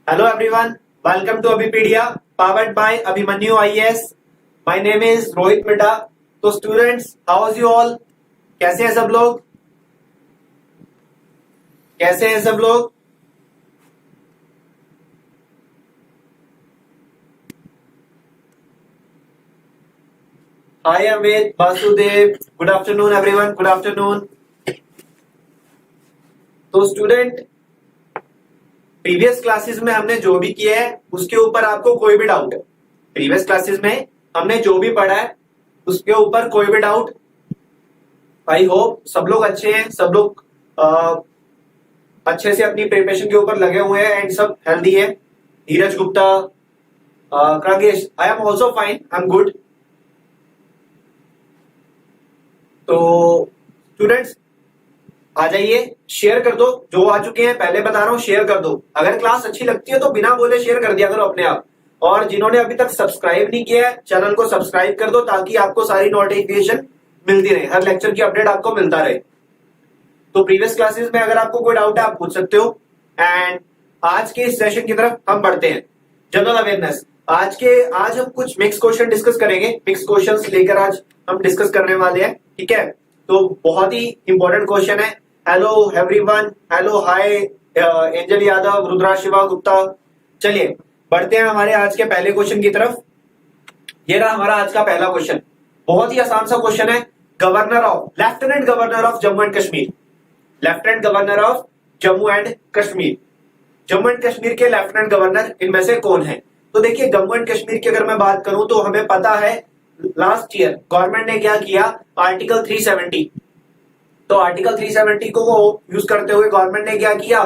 Hello everyone, welcome to Abhipedia, powered by Abhimanyu IAS. My name is Rohit Mita. तो students, how is you all? कैसे हैं सब लोग? कैसे हैं सब लोग? Hi Amit, Vasudev, good afternoon everyone, good afternoon. तो स्टूडेंट, प्रीवियस क्लासेस में हमने जो भी किया है उसके ऊपर आपको कोई भी डाउट है? प्रीवियस क्लासेस में हमने जो भी पढ़ा है उसके ऊपर कोई भी डाउट? आई होप सब लोग अच्छे हैं, सब लोग अच्छे से अपनी प्रिपरेशन के ऊपर लगे हुए हैं एंड सब हेल्दी है। Dheeraj Gupta, Krangesh, I am also fine, I am good. तो स्टूडेंट्स, आ जाइए, शेयर कर दो। जो आ चुके हैं पहले बता रहा हूं, शेयर कर दो। अगर क्लास अच्छी लगती है तो बिना बोले शेयर कर दिया करो अपने आप। और जिन्होंने अभी तक सब्सक्राइब नहीं किया है, चैनल को सब्सक्राइब कर दो ताकि आपको सारी नोटिफिकेशन मिलती रहे, हर लेक्चर की अपडेट आपको मिलता रहे। तो प्रीवियस क्लासेस में अगर आपको कोई डाउट है आप पूछ सकते हो। एंड आज के इस सेशन की तरफ हम बढ़ते हैं। जनरल अवेयरनेस, आज हम कुछ मिक्स क्वेश्चन डिस्कस करेंगे। मिक्स क्वेश्चंस लेकर आज हम डिस्कस करने वाले हैं, ठीक है? तो बहुत ही इंपॉर्टेंट क्वेश्चन है। हेलो एवरीवन, हेलो, हाय एंजल यादव, रुद्रा शिवा गुप्ता। चलिए बढ़ते हैं हमारे आज के पहले क्वेश्चन की तरफ। ये रहा हमारा आज का पहला क्वेश्चन। बहुत ही आसान सा क्वेश्चन है। Lieutenant governor of Jammu and Kashmir, lieutenant governor of Jammu and Kashmir, Jammu and Kashmir के लेफ्टिनेंट गवर्नर इनमें से कौन है? तो देखिए, जम्मू एंड कश्मीर की अगर मैं बात करूं तो हमें पता है लास्ट ईयर गवर्नमेंट ने क्या किया, आर्टिकल 370। तो आर्टिकल 370 को यूज करते हुए गवर्नमेंट ने क्या किया,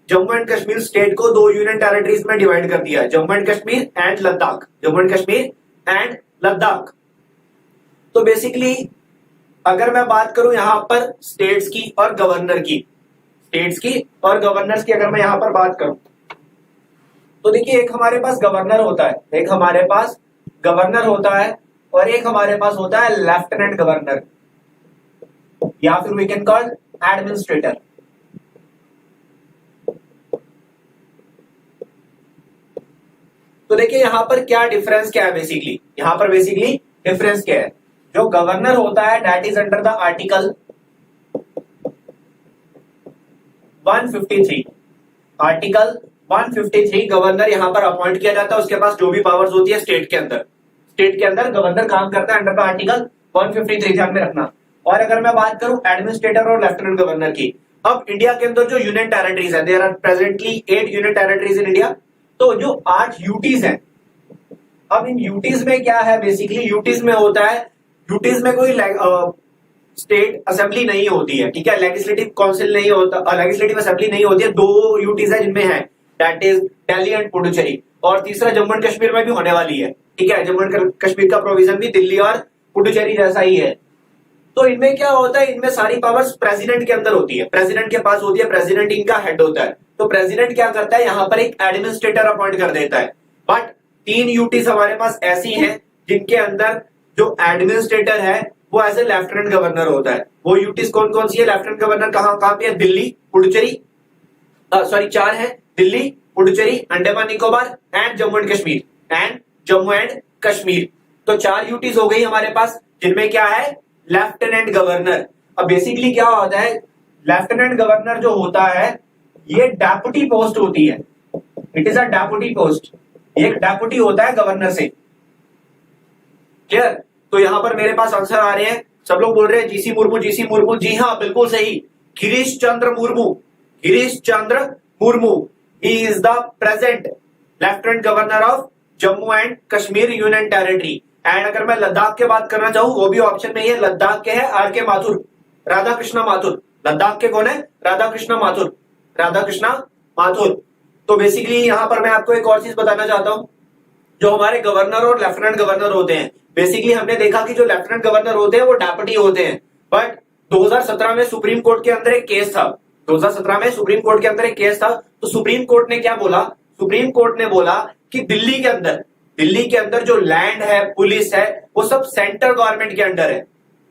जम्मू एंड कश्मीर स्टेट को दो यूनियन टेरिटरीज में डिवाइड कर दिया, Jammu and Kashmir and Ladakh, Jammu and Kashmir and Ladakh. तो बेसिकली अगर मैं बात करूं यहां पर स्टेट्स की और गवर्नर की, स्टेट्स की और गवर्नर्स की अगर मैं यहां पर बात करूं तो देखिए, एक हमारे पास गवर्नर होता है, एक हमारे पास गवर्नर होता है और एक हमारे पास होता है लेफ्टिनेंट गवर्नर, या फिर वी कैन कॉल एडमिनिस्ट्रेटर। तो देखिए यहां पर क्या डिफरेंस क्या है, बेसिकली यहां पर बेसिकली डिफरेंस क्या है। जो गवर्नर होता है that is under the article 153, article 153 governor यहां पर अपॉइंट किया जाता है। उसके पास जो भी पावर्स होती है स्टेट के अंदर गवर्नर काम करता है अंडर द आर्टिकल 153, ध्यान में रखना। और अगर मैं बात करूं एडमिनिस्ट्रेटर और लेफ्टिनेंट गवर्नर की, अब इंडिया के अंदर जो यूनियन टेरिटरीज है, there are presently 8 union territories in India. तो जो 8 यूटीज हैं, अब इन यूटीज में क्या है, बेसिकली यूटीज में होता है, यूटीज में कोई स्टेट असेंबली नहीं होती है, ठीक है? लेजिस्लेटिव काउंसिल नहीं होता, लेजिस्लेटिव असेंबली नहीं होती है। 2 यूटीज है जिनमें है, that is Delhi and Puducherry, और तीसरा जम्मू एंड कश्मीर में भी होने वाली है, ठीक है? जम्मू एंड कश्मीर का प्रोविजन भी दिल्ली और पुडुचेरी जैसा ही है। तो इनमें क्या होता है, इनमें सारी पावर्स प्रेसिडेंट के अंदर होती है, प्रेसिडेंट के पास होती है, प्रेसिडेंट इनका हेड होता है। तो प्रेसिडेंट क्या करता है, यहां पर एक एडमिनिस्ट्रेटर अपॉइंट कर देता है। बट 3 यूटीज हमारे पास ऐसी हैं जिनके अंदर जो एडमिनिस्ट्रेटर है वो एज ए लेफ्टिनेंट गवर्नर होता है। वो यूटीज कौन कौन सी है, लेफ्टिनेंट गवर्नर कहां पे है? दिल्ली, पुडुचेरी, सॉरी 4 है, दिल्ली, पुडुचेरी, अंडमान निकोबार एंड जम्मू एंड कश्मीर। तो 4 यूटीज हो गई हमारे पास, जिनमें क्या है, लेफ्टिनेंट गवर्नर। अब बेसिकली क्या होता है, लेफ्टिनेंट गवर्नर जो होता है ये डेप्यूटी पोस्ट होती है, it is a deputy post, एक डेप्यूटी होता है गवर्नर से। क्लियर? तो यहां पर मेरे पास आंसर आ रहे हैं, सब लोग बोल रहे हैं जीसी मुर्मू, जीसी मुर्मू। जी हाँ, बिल्कुल सही, Girish Chandra Murmu, Girish Chandra Murmu, he is the present lieutenant governor of Jammu and Kashmir union territory. And अगर मैं लद्दाख की बात करना चाहूं, वो भी ऑप्शन में है, लद्दाख के है आर के माथुर, राधा कृष्णा माथुर। लद्दाख के कौन है? राधा कृष्णा माथुर, राधा कृष्णा माथुर। तो बेसिकली यहां पर मैं आपको एक और चीज बताना चाहता हूं, जो हमारे गवर्नर और लेफ्टिनेंट गवर्नर होते हैं, बेसिकली हमने देखा कि जो लेफ्टिनेंट गवर्नर होते हैं वो डेप्यूटी होते हैं। बट 2017 में सुप्रीम कोर्ट के अंदर एक केस था, 2017 में सुप्रीम कोर्ट के अंदर एक केस था। तो सुप्रीम कोर्ट ने क्या बोला, सुप्रीम कोर्ट ने बोला कि दिल्ली के अंदर जो लैंड है, पुलिस है, वो सब सेंट्रल गवर्नमेंट के अंडर है,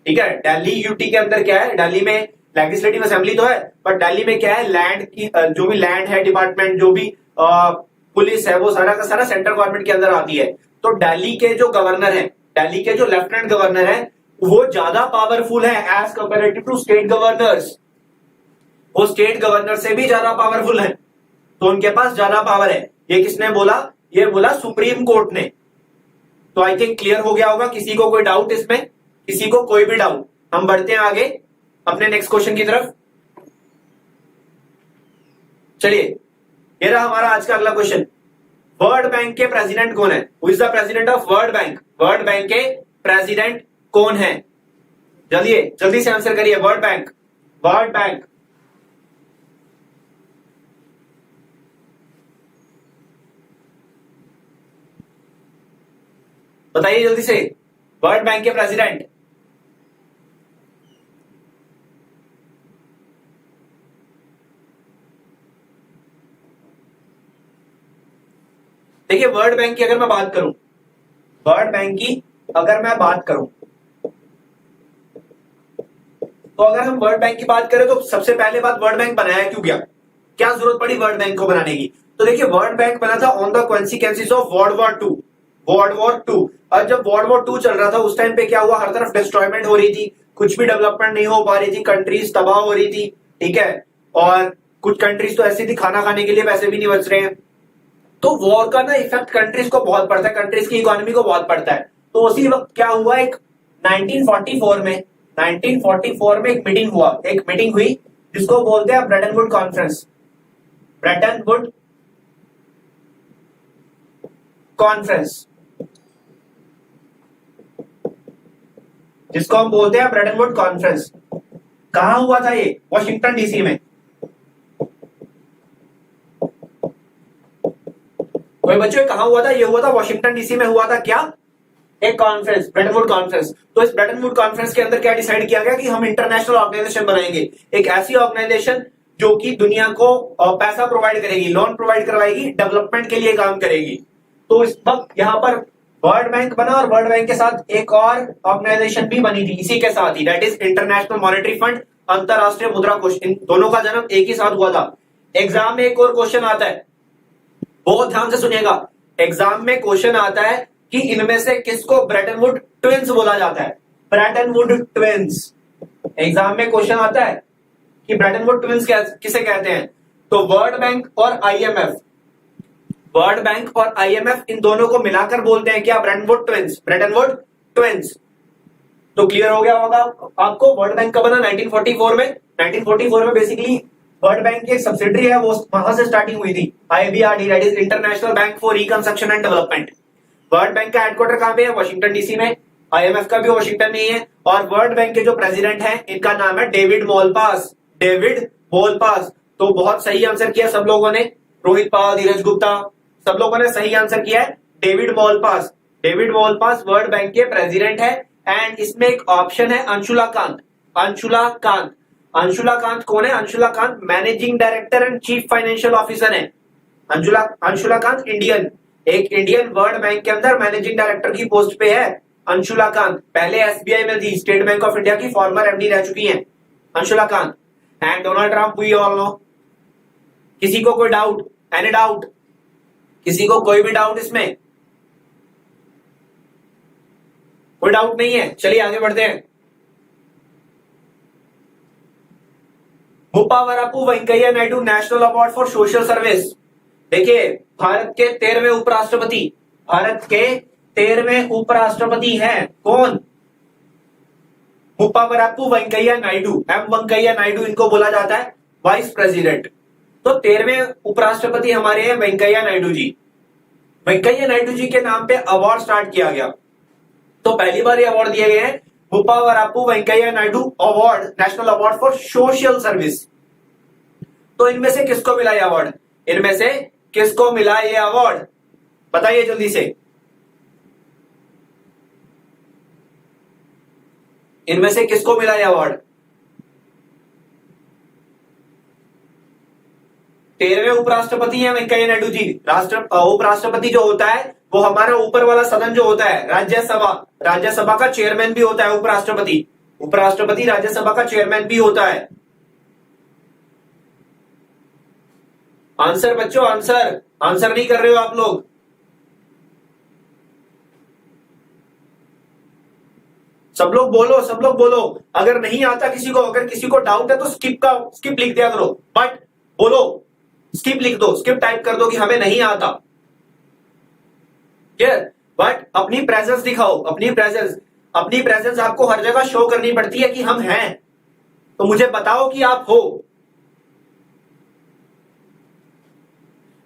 ठीक है? दिल्ली यूटी के अंदर क्या है, दिल्ली में लेजिस्लेटिव असेंबली तो है, बट दिल्ली में क्या है, लैंड की जो भी लैंड है डिपार्टमेंट, जो भी पुलिस है, वो सारा का सारा सेंट्रल गवर्नमेंट के अंदर आती है। तो दिल्ली के जो गवर्नर है, दिल्ली के जो लेफ्टिनेंट गवर्नर है, वो ज्यादा पावरफुल है as comparative to state governors. वो स्टेट गवर्नर से भी ज्यादा पावरफुल है, तो उनके पास ज्यादा पावर है। ये किसने बोला? ये बोला सुप्रीम कोर्ट ने। तो आई थिंक क्लियर हो गया होगा। किसी को कोई डाउट इसमें? किसी को कोई भी डाउट? हम बढ़ते हैं आगे अपने नेक्स्ट क्वेश्चन की तरफ। चलिए, ये रहा हमारा आज का अगला क्वेश्चन। वर्ल्ड बैंक के प्रेसिडेंट कौन है? Who is the president of world bank? World bank के प्रेसिडेंट कौन है? जल्दी से आंसर करिए। World bank, world bank. बताइए जल्दी से, वर्ल्ड बैंक के प्रेसिडेंट। देखिए, वर्ल्ड बैंक की अगर मैं बात करूं, वर्ल्ड बैंक की अगर मैं बात करूं, तो अगर हम वर्ल्ड बैंक की बात करें तो सबसे पहले बात, वर्ल्ड बैंक बनाया क्यों गया? क्या जरूरत पड़ी वर्ल्ड बैंक को बनाने की? तो देखिए, वर्ल्ड बैंक बना था on the consequences of world war two. World war two, और जब वर्ल्ड वॉर टू चल रहा था उस टाइम पे क्या हुआ? हर तरफ डिस्ट्रॉयमेंट हो रही थी, कुछ भी डेवलपमेंट नहीं हो पा रही थी, कंट्रीज तबाह हो रही थी, ठीक है। और कुछ कंट्रीज तो ऐसी थी खाना खाने के लिए पैसे भी नहीं बच रहे हैं। तो वॉर का ना इफेक्ट कंट्रीज को बहुत पड़ता है, कंट्रीज की इकोनॉमी को बहुत पड़ता है। तो उसी वक्त क्या हुआ, एक 1944 में एक मीटिंग हुई जिसको बोलते हैं Brayton would conference. Brayton would conference, जिसको हम बोलते हैं ब्रेटन वुड कॉन्फ्रेंस। कहां हुआ था ये? वॉशिंगटन डीसी में। कोई बच्चों कहां हुआ था? ये हुआ था वॉशिंगटन डीसी में हुआ था। क्या? एक कॉन्फ्रेंस, ब्रेटन वुड कॉन्फ्रेंस। तो इस ब्रेटन वुड कॉन्फ्रेंस के अंदर क्या डिसाइड किया गया कि हम इंटरनेशनल ऑर्गेनाइजेशन बनाएंगे, एक ऐसी ऑर्गेनाइजेशन जो कि दुनिया को पैसा प्रोवाइड करेगी, लोन प्रोवाइड करवाएगी, डेवलपमेंट के लिए काम करेगी। तो इस वक्त यहां पर वर्ल्ड बैंक बना, और वर्ल्ड बैंक के साथ एक और ऑर्गेनाइजेशन भी बनी थी इसी के साथ ही, that is International Monetary Fund, अंतरराष्ट्रीय मुद्रा कोष। इन दोनों का जन्म एक ही साथ हुआ था। एग्जाम में एक और क्वेश्चन आता है, बहुत ध्यान से सुनिएगा। एग्जाम में क्वेश्चन आता है कि इनमें से किसको ब्रेटन वुड ट्विंस बोला जाता है? Brayton would twins. एग्जाम में क्वेश्चन आता है कि ब्रेटन वुड ट्विंस किसे कहते हैं? तो वर्ल्ड बैंक और आईएमएफ, वर्ल्ड बैंक और आईएमएफ, इन दोनों को मिलाकर बोलते हैं क्या? Brayton would twins, Brayton would twins. तो क्लियर हो गया होगा आपको। वर्ल्ड बैंक का बना 1944 में। 1944 में बेसिकली वर्ल्ड बैंक की एक सब्सिडरी है, वो वहां से स्टार्टिंग हुई थी, IBRD, that is international bank for reconstruction and development. World bank का हेडक्वार्टर कहां पे है? वॉशिंगटन डीसी में। IMF का भी वॉशिंगटन में ही है। और वर्ल्ड बैंक के जो प्रेसिडेंट हैं, इनका नाम है डेविड मोलपास। डेविड मोलपास। तो बहुत सही आंसर किया सब लोगों ने, रोहित पाल, धीरज गुप्ता, सब लोगों ने सही आंसर किया है, डेविड मोलपास। डेविड मोलपास वर्ल्ड बैंक के प्रेसिडेंट है। एंड इसमें एक ऑप्शन है अंशुला कांत। अंशुला कांत, अंशुला कांत कौन है? Anshula Kant managing director and chief financial officer है। अंशुला कांत इंडियन, एक इंडियन वर्ल्ड बैंक के अंदर मैनेजिंग डायरेक्टर की पोस्ट पे है अंशुला कांत। पहले SBI में थी, स्टेट बैंक ऑफ इंडिया की फॉर्मर MD रह चुकी हैं Anshula Kant. And Donald Trump we all know. किसी को कोई डाउट? Any doubt? किसी को कोई भी डाउट इसमें? कोई डाउट नहीं है? चलिए आगे बढ़ते हैं। Muppavarapu Venkaiah Naidu national award for social service. देखिए, भारत के 13वें उपराष्ट्रपति, भारत के 13वें उपराष्ट्रपति हैं कौन? मुप्पावरपु वेंकैया नायडू, वेंकैया नायडू इनको बोला जाता है वाइस प्रेसिडेंट। तो 13वें उपराष्ट्रपति हमारे हैं वेंकैया नायडू जी। वेंकैया नायडू जी के नाम पे अवार्ड स्टार्ट किया गया। तो पहली बार ये अवार्ड दिए गए हैं, Muppavarapu Venkaiah Naidu award, national award for social service. तो इनमें से किसको मिला ये अवार्ड? इनमें से किसको मिला ये अवार्ड? बताइए जल्दी से। इनमें से किसको मिला ये अवार्ड? 13वें उपराष्ट्रपति हैं वेंकैया नायडू जी। उपराष्ट्रपति जो होता है वो हमारा ऊपर वाला सदन जो होता है, राज्यसभा, राज्यसभा का चेयरमैन भी होता है उपराष्ट्रपति। उपराष्ट्रपति राज्यसभा का चेयरमैन भी होता है। आंसर बच्चों, आंसर। आंसर नहीं कर रहे हो आप लोग। सब लोग बोलो, सब लोग बोलो। अगर नहीं आता किसी को, अगर किसी को डाउट है तो स्किप लिख दिया करो, बट बोलो, स्किप लिख दो, स्किप टाइप कर दो कि हमें नहीं आता। बट अपनी प्रेजेंस दिखाओ, अपनी प्रेजेंस आपको हर जगह शो करनी पड़ती है कि हम हैं, तो मुझे बताओ कि आप हो,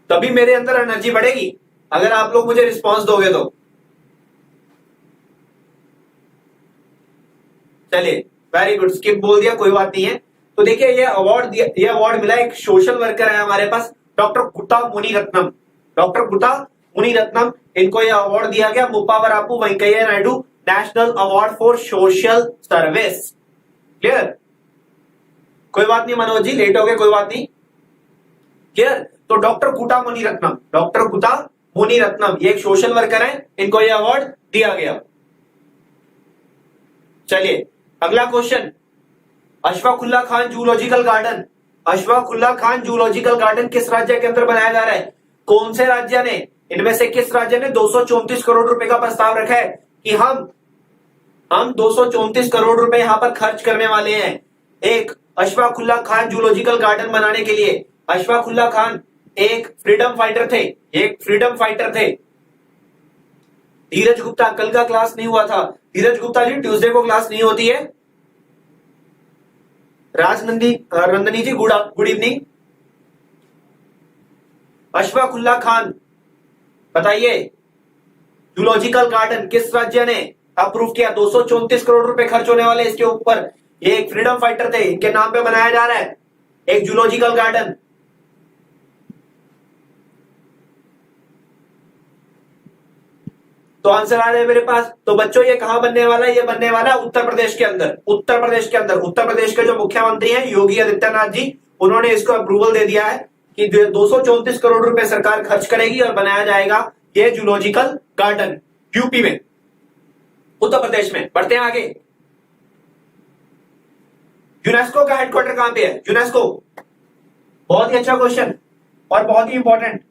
तभी मेरे अंदर एनर्जी बढ़ेगी। अगर आप लोग मुझे रिस्पॉन्स दोगे तो। चलिए, वेरी गुड, स्किप बोल दिया, कोई बात नहीं है। तो देखिए, ये अवार्ड मिला, एक सोशल वर्कर है हमारे पास, डॉक्टर कुट्टा मुनिरत्नम। डॉक्टर कुट्टा मुनिरत्नम, इनको ये अवार्ड दिया गया Muppavarapu Venkaiah Naidu national award for social service. Clear? कोई बात नहीं मनोज जी, लेट हो गए, कोई बात नहीं। क्लियर? तो डॉक्टर कुट्टा मुनिरत्नम ये एक सोशल वर्कर है, इनको ये अवार्ड दिया गया। चलिए, अगला question, Ashfaq Ullah Khan zoological garden किस राज्य के अंदर बनाया जा रहा है? कौन से राज्य ने, इनमें से किस राज्य ने 234 करोड़ रुपए का प्रस्ताव रखा है कि हम 234 करोड़ रुपए यहां पर खर्च करने वाले हैं एक अशफाक उल्लाह खान जूलॉजिकल गार्डन बनाने के लिए। अशफाक उल्लाह खान एक फ्रीडम फाइटर थे। धीरज गुप्ता, कल का क्लास नहीं हुआ था। धीरज गुप्ता जी, ट्यूसडे को क्लास नहीं होती है। रंदनी जी, गुड इवनिंग। अशफाक उल्लाह खान, बताइए, जूलॉजिकल गार्डन किस राज्य ने अप्रूव किया? 234 करोड़ रुपए खर्च होने वाले इसके ऊपर। ये एक फ्रीडम फाइटर थे, इनके नाम पे बनाया जा रहा है एक जूलॉजिकल गार्डन। तो आंसर आ रहा है मेरे पास। तो बच्चों, ये कहां बनने वाला है? ये बनने वाला है उत्तर प्रदेश के अंदर। उत्तर प्रदेश के जो मुख्यमंत्री हैं योगी आदित्यनाथ जी, उन्होंने इसको अप्रूवल दे दिया है कि 234 करोड़ रुपए सरकार खर्च करेगी और बनाया जाएगा ये जूलॉजिकल गार्डन यूपी में, उत्तर प्रदेश में। बढ़ते हैं आगे। यूनेस्को का हेडक्वार्टर कहां पे है? यूनेस्को, बहुत ही अच्छा क्वेश्चन और बहुत ही इंपॉर्टेंट।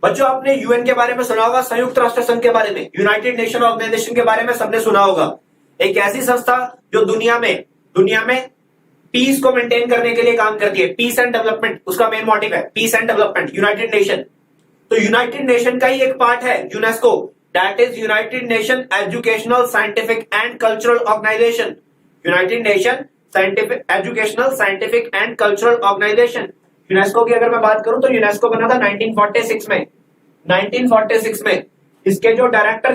बच्चों, आपने यूएन के बारे में सुना होगा, संयुक्त राष्ट्र संघ के बारे में, यूनाइटेड नेशन ऑर्गेनाइजेशन के बारे में सबने सुना होगा। एक ऐसी संस्था जो दुनिया में पीस को मेंटेन करने के लिए काम करती है। पीस एंड डेवलपमेंट उसका मेन मोटिव है, peace and development, united nation. तो यूनाइटेड नेशन का ही एक पार्ट है UNESCO, that is united nation educational scientific and cultural organisation. United nation educational scientific and cultural organisation. UNESCO की अगर मैं बात करूं तो यूनेस्को बना था 1946 में। 1946 में इसके जो डायरेक्टर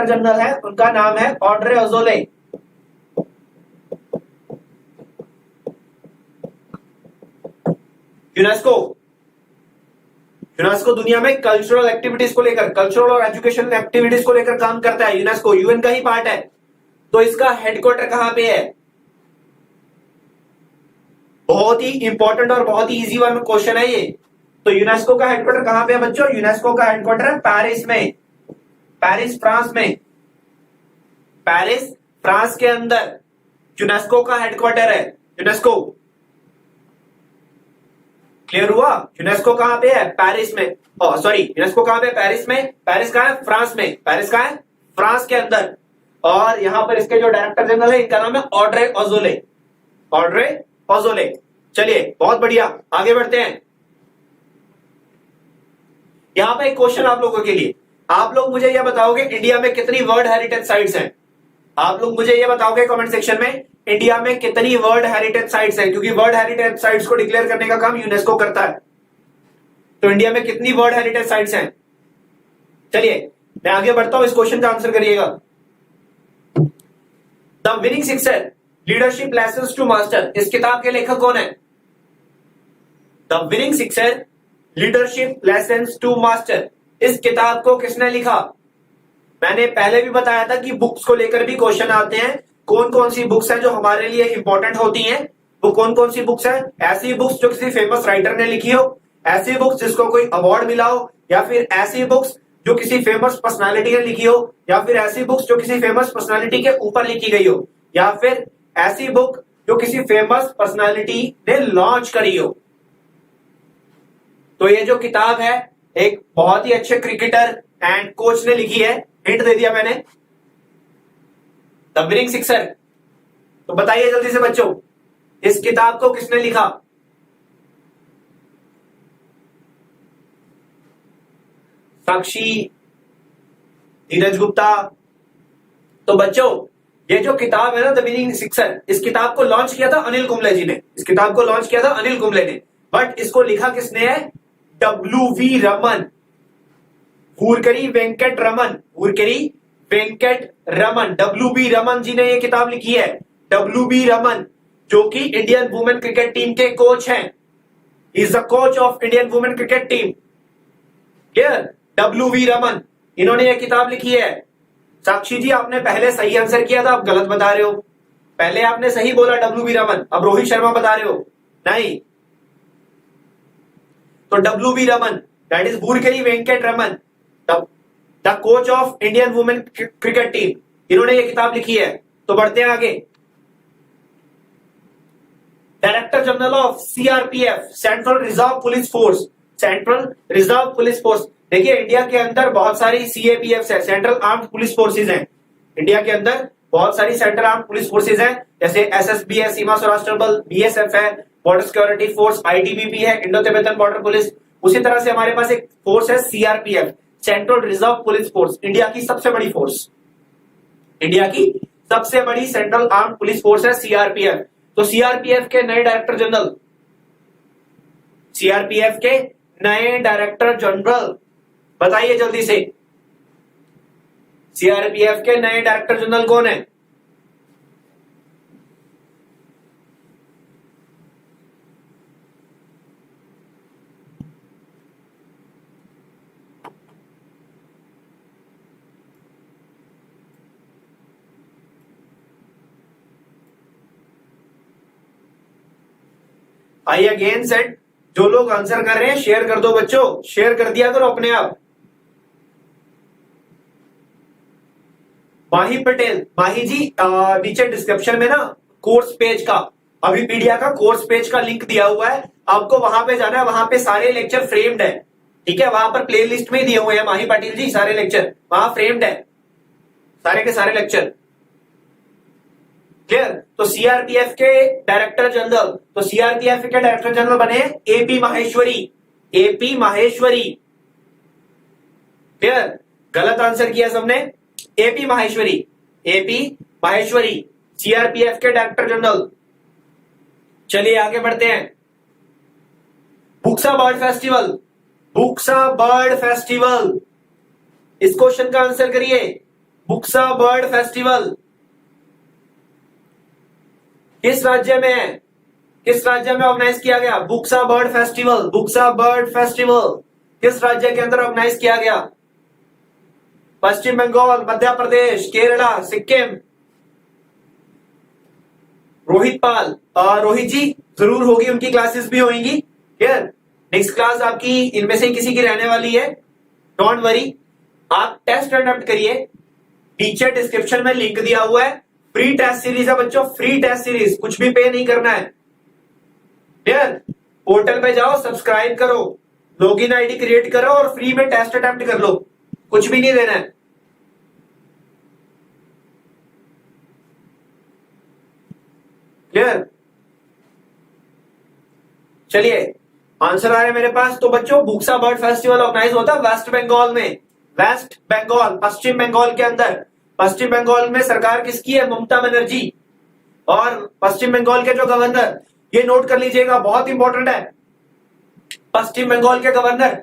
जनरल है उनका नाम है ऑड्रे अजोले। यूनेस्को दुनिया में कल्चरल एक्टिविटीज को लेकर, कल्चरल और एजुकेशनल एक्टिविटीज को लेकर काम करता है। यूनेस्को यूएन का ही पार्ट है। तो इसका हेडक्वार्टर कहां पे है? बहुत ही इंपॉर्टेंट और बहुत ही इजी वन क्वेश्चन है ये। तो यूनेस्को का हेडक्वार्टर कहां पे है बच्चों? यूनेस्को का हेडक्वार्टर है पेरिस में, पेरिस फ्रांस में। पेरिस फ्रांस के अंदर यूनेस्को का हेडक्वार्टर है। यूनेस्को, क्लियर हुआ? यूनेस्को कहां पे है? पेरिस में। सॉरी, यूनेस्को कहां पे? पेरिस में। पेरिस कहां है? फ्रांस में। पेरिस कहां है? फ्रांस के अंदर। और यहां पर इसके जो डायरेक्टर जनरल है इनका नाम है ऑड्रे अजोले। Audrey Azoulay. चलिए, बहुत बढ़िया, आगे बढ़ते हैं। यहां पर एक क्वेश्चन आप लोगों के लिए। आप लोग मुझे यह बताओगे इंडिया में कितनी वर्ल्ड हेरिटेज साइट्स हैं? आप लोग मुझे यह बताओगे कमेंट सेक्शन में, इंडिया में कितनी वर्ल्ड हेरिटेज साइट्स हैं? क्योंकि वर्ल्ड हेरिटेज साइट्स को डिक्लेयर करने का काम यूनेस्को करता है। तो इंडिया में कितनी वर्ल्ड हेरिटेज साइट्स हैं? चलिए, मैं आगे बढ़ता हूं, इस क्वेश्चन का आंसर करिएगा। The winning sixer, leadership lessons to master, इस किताब के लेखक कौन है? The winning sixer, leadership lessons to master, इस किताब को किसने लिखा? मैंने पहले भी बताया था कि बुक्स को लेकर भी क्वेश्चन आते हैं। कौन कौन सी बुक्स हैं जो हमारे लिए इंपॉर्टेंट होती हैं? वो कौन कौन सी बुक्स हैं? ऐसी बुक्स जो किसी फेमस राइटर ने लिखी हो, ऐसी बुक्स जिसको कोई अवार्ड मिला हो, या फिर ऐसी बुक्स जो किसी फेमस पर्सनालिटी ने लिखी हो, या फिर ऐसी बुक्स जो किसी फेमस पर्सनालिटी के ऊपर लिखी गई हो, या फिर ऐसी बुक जो किसी फेमस पर्सनालिटी ने लॉन्च करी हो। तो ये जो किताब है एक बहुत ही अच्छे क्रिकेटर एंड कोच ने लिखी है, हिंट दे दिया मैंने, द विनिंग सिक्सर। तो बताइए जल्दी से बच्चों, इस किताब को किसने लिखा? साक्षी, धीरज गुप्ता। तो बच्चों ये जो किताब है ना द विनिंग सिक्सर, इस किताब को लॉन्च किया था अनिल कुंबले जी ने। इस किताब को लॉन्च किया था अनिल कुंबले ने, बट इसको लिखा किसने है? डब्ल्यू.वी. रमन, वूरकरी वेंकट रमन, वूरकरी वेंकट रमन, डब्ल्यू.वी. रमन जी ने ये किताब लिखी है। डब्ल्यू.वी. रमन जो कि इंडियन वुमेन क्रिकेट टीम के कोच हैं, is the coach of Indian women cricket team. Clear? W V. Raman, इन्होंने ये किताब लिखी है। साक्षी जी आपने पहले सही आंसर किया था, अब गलत बता रहे हो। पहले आपने सही बोला डब्ल्यू.वी. रमन, अब रोहित शर्मा बता रहे हो। नहीं, तो W V. Raman that is Woorkeri Venkat Raman, the coach of Indian women cricket team, इन्होंने ये किताब लिखी है। तो बढ़ते हैं आगे। Director general of CRPF, central reserve police force, central reserve police force. देखिए इंडिया के अंदर बहुत सारी सीएपीएफ है, सेंट्रल आर्म्ड पुलिस फोर्सेज हैं। इंडिया के अंदर बहुत सारी सेंट्रल आर्म्ड पुलिस फोर्सेज हैं, जैसे एसएसबी है, सीमा सौराष्ट्र बल, बीएसएफ है, बॉर्डर सिक्योरिटी फोर्स, आईटीबीपी है, इंडो तिब्बतन बॉर्डर पुलिस। उसी तरह से हमारे पास एक फोर्स है CRPF, central reserve police force, India की सबसे बड़ी फोर्स, इंडिया की सबसे बड़ी सेंट्रल आर्म्ड पुलिस फोर्स है सीआरपीएफ। तो सीआरपीएफ के नए डायरेक्टर जनरल, सीआरपीएफ के नए डायरेक्टर जनरल बताइए जल्दी से, सीआरपीएफ के नए डायरेक्टर जनरल कौन है? आई अगेन सेड, जो लोग आंसर कर रहे हैं शेयर कर दो बच्चों, शेयर कर दिया करो अपने आप। माही पटेल, माही जी नीचे डिस्क्रिप्शन में ना कोर्स पेज का, अभिपीडिया का कोर्स पेज का लिंक दिया हुआ है, आपको वहां पे जाना है। वहां पे सारे लेक्चर फ्रेम्ड है, ठीक है, वहां पर प्लेलिस्ट में दिए हुए हैं माही पाटिल जी, सारे लेक्चर वहां फ्रेम्ड है, सारे के सारे लेक्चर। क्लियर? तो सीआरपीएफ के डायरेक्टर जनरल, तो सीआरपीएफ के डायरेक्टर जनरल बने AP Maheshwari, AP Maheshwari. Clear? गलत आंसर किया सबने, AP Maheshwari, AP Maheshwari CRPF के डायरेक्टर जनरल। चलिए आगे बढ़ते हैं। Buxa bird festival, Buxa bird festival, इस क्वेश्चन का आंसर करिए। बुक्सा बर्ड फेस्टिवल किस राज्य में है? किस राज्य में ऑर्गेनाइज किया गया? Buxa bird festival, Buxa bird festival किस राज्य के अंदर ऑर्गेनाइज किया गया? पश्चिम बंगाल, मध्य प्रदेश, केरला, सिक्किम। रोहित पाल, रोहित जी जरूर होगी, उनकी क्लासेस भी होंगी। क्लियर? नेक्स्ट क्लास आपकी इनमें से किसी की रहने वाली है, डोंट वरी। आप टेस्ट अटेम्प्ट करिए, नीचे डिस्क्रिप्शन में लिंक दिया हुआ है, फ्री टेस्ट सीरीज है बच्चों, फ्री टेस्ट सीरीज, कुछ भी पे नहीं करना है। क्लियर? पोर्टल पे जाओ, सब्सक्राइब करो, लॉगिन आईडी क्रिएट करो और फ्री में टेस्ट अटेम्प्ट कर लो, कुछ भी नहीं देना है। क्लियर? चलिए आंसर आ रहे हैं मेरे पास। तो बच्चों बुक्सा बर्ड फेस्टिवल ऑर्गेनाइज होता है वेस्ट बंगाल में, वेस्ट बंगाल, पश्चिम बंगाल के अंदर। पश्चिम बंगाल में सरकार किसकी है? ममता बनर्जी। और पश्चिम बंगाल के जो गवर्नर, ये नोट कर लीजिएगा, बहुत इंपॉर्टेंट है, पश्चिम बंगाल के गवर्नर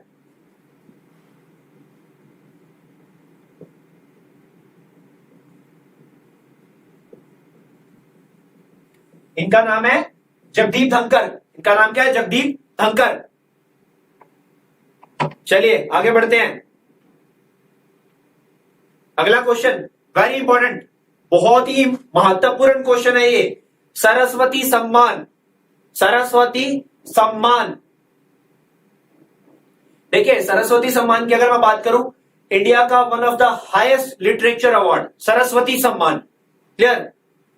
इनका नाम है जगदीप धनखड़। इनका नाम क्या है? जगदीप धनखड़। चलिए आगे बढ़ते हैं। अगला क्वेश्चन वेरी इंपॉर्टेंट, बहुत ही महत्वपूर्ण क्वेश्चन है ये। सरस्वती सम्मान, सरस्वती सम्मान। देखिए सरस्वती सम्मान की अगर मैं बात करूं, इंडिया का one of the highest literature award Saraswati Samman. Clear?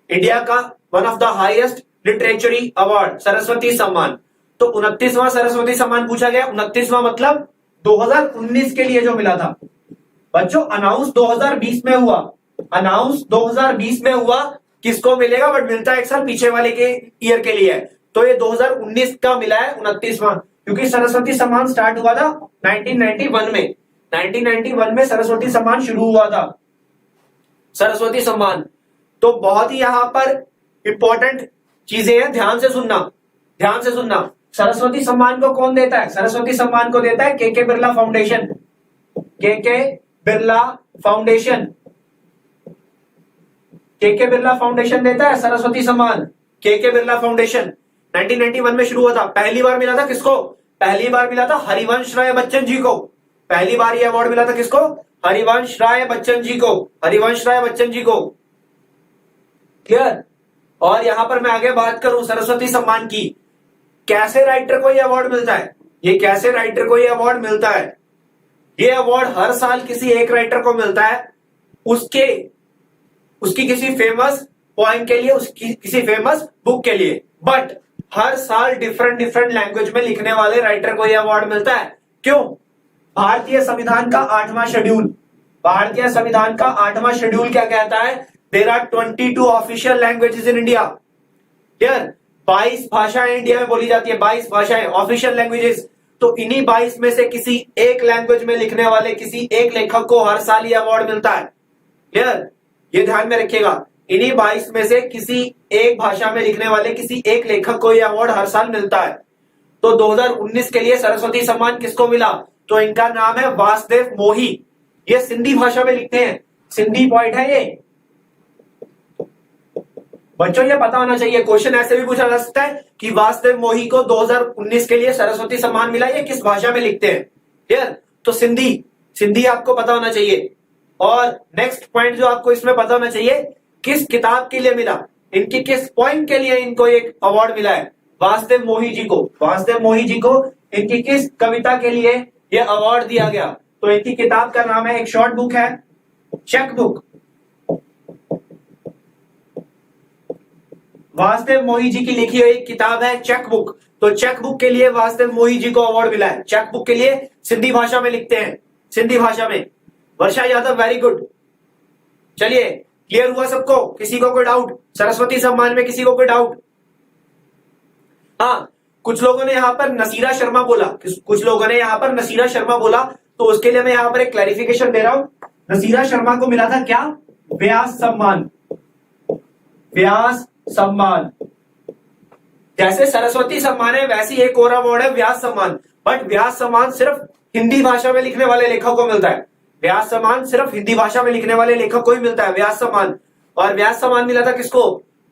India का one of the highest literary award, Saraswati Samman. तो 29वां सरस्वती सम्मान पूछा गया। 29वां मतलब 2019 के लिए जो मिला था बच्चों। अनाउंस 2020 में हुआ, अनाउंस 2020 में हुआ, किसको मिलेगा, बट मिलता है एक साल पीछे वाले के ईयर के लिए। तो ये 2019 का मिला है 29वां, क्योंकि सरस्वती सम्मान स्टार्ट हुआ था 1991 में। 1991 में सरस्वती सम्मान शुरू हुआ था, सरस्वती सम्मान। तो बहुत ही यहां पर इंपॉर्टेंट चीजें हैं, ध्यान से सुनना, ध्यान से सुनना। सरस्वती सम्मान को कौन देता है? सरस्वती सम्मान को देता है के बिरला फाउंडेशन, के बिरला फाउंडेशन, के बिरला फाउंडेशन देता है सरस्वती सम्मान, के बिरला फाउंडेशन। 1991 में शुरू हुआ था। पहली बार मिला था किसको? पहली बार मिला था हरिवंश राय बच्चन जी को। पहली बार यह अवार्ड मिला था किसको? हरिवंश राय बच्चन जी को, हरिवंश राय बच्चन जी को। क्लियर? और यहां पर मैं आगे बात करूं सरस्वती सम्मान की, कैसे राइटर को यह अवार्ड मिलता है, ये कैसे राइटर को यह अवार्ड मिलता है? ये अवार्ड हर साल किसी एक राइटर को मिलता है, उसकी किसी फेमस पॉइंट के लिए, उसकी किसी फेमस बुक के लिए। बट हर साल डिफरेंट डिफरेंट लैंग्वेज में लिखने वाले राइटर को यह अवार्ड मिलता है। क्यों? भारतीय संविधान का 8वां शेड्यूल, भारतीय संविधान का 8वां शेड्यूल क्या कहता है? There are 22 official languages in India. Clear? 22 भाषाएं इंडिया में बोली जाती है, 22 भाषाएं ऑफिशियल लैंग्वेजेस। तो इन्हीं 22 में से किसी एक लैंग्वेज में लिखने वाले किसी एक लेखक को हर साल यह अवार्ड मिलता है। क्लियर? ये ध्यान में रखिएगा, इन्हीं 22 में से किसी एक भाषा में लिखने वाले किसी एक लेखक को यह अवार्ड हर साल मिलता है। तो 2019 के लिए सरस्वती सम्मान किसको मिला? तो इनका नाम है वासुदेव मोही। ये सिंधी भाषा में लिखते हैं, सिंधी पॉइंट है ये। बच्चों ये पता होना चाहिए, क्वेश्चन ऐसे भी पूछा जा सकता है कि वासुदेव मोही को 2019 के लिए सरस्वती सम्मान मिला, ये किस भाषा में लिखते हैं? क्लियर? तो सिंधी, सिंधी आपको पता होना चाहिए। और नेक्स्ट पॉइंट जो आपको इसमें पता होना चाहिए, किस किताब के लिए मिला, इनकी किस पॉइंट के लिए इनको एक अवार्ड मिला है वासुदेव मोही जी को। वासुदेव मोही जी को इनकी किस कविता के लिए यह अवार्ड दिया गया? तो इनकी किताब का नाम है, एक शॉर्ट बुक है, चेक बुक। वासुदेव मोही जी की लिखी हुई किताब है चेक बुक। तो चेक बुक के लिए वासुदेव मोही जी को अवार्ड मिला है। चेक बुक के लिए सिंधी भाषा में लिखते हैं, सिंधी भाषा में। वर्षा यादव, वेरी गुड। चलिए, क्लियर हुआ सबको? किसी को कोई डाउट सरस्वती सम्मान में? किसी को कोई डाउट? हाँ, कुछ लोगों ने यहां पर नसीरा शर्मा बोला, कुछ लोगों ने यहां पर नसीरा शर्मा बोला, तो उसके लिए मैं यहां पर एक क्लैरिफिकेशन दे रहा हूं। नसीरा शर्मा को मिला था क्या? व्यास सम्मान, व्यास सम्मान। जैसे सरस्वती सम्मान है वैसी एक और अवार्ड है व्यास सम्मान। बट व्यास सम्मान सिर्फ हिंदी भाषा में लिखने वाले लेखक को मिलता है। व्यास सम्मान सिर्फ हिंदी भाषा में लिखने वाले लेखक को ही मिलता है, व्यास सम्मान। और व्यास सम्मान मिला था किसको?